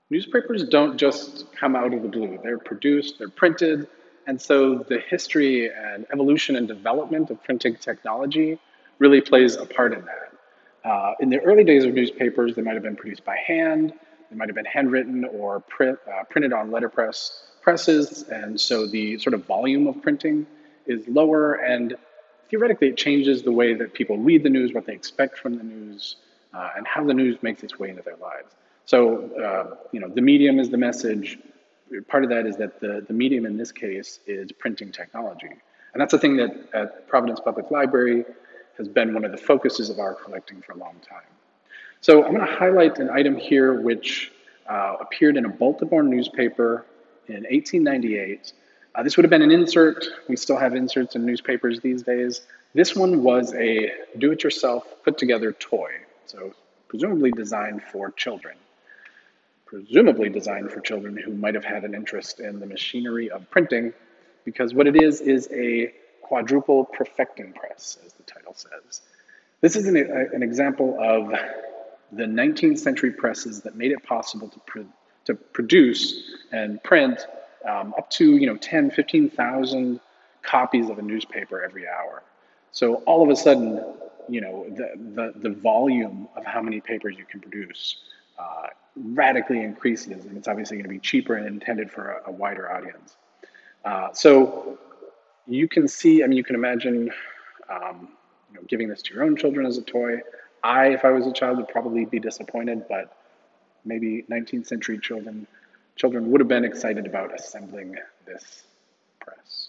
Newspapers don't just come out of the blue. They're produced, they're printed, and so the history and evolution and development of printing technology really plays a part in that. In the early days of newspapers, they might have been produced by hand, they might have been handwritten or printed on letterpress presses, and so the sort of volume of printing is lower, and theoretically it changes the way that people read the news, what they expect from the news, and how the news makes its way into their lives. So, the medium is the message. Part of that is that the medium in this case is printing technology. And that's a thing that at Providence Public Library has been one of the focuses of our collecting for a long time. So I'm going to highlight an item here which appeared in a Baltimore newspaper in 1898. This would have been an insert. We still have inserts in newspapers these days. This one was a do-it-yourself, put-together toy, so presumably designed for children. Presumably designed for children who might have had an interest in the machinery of printing, because what it is a quadruple perfecting press, as the title says. This is an example of the 19th century presses that made it possible to produce and print up to 10, 15,000 copies of a newspaper every hour. So all of a sudden, the volume of how many papers you can produce radically increases, and it's obviously going to be cheaper and intended for a wider audience. So you can see, you can imagine giving this to your own children as a toy. If I was a child, would probably be disappointed, but maybe 19th century children would have been excited about assembling this press.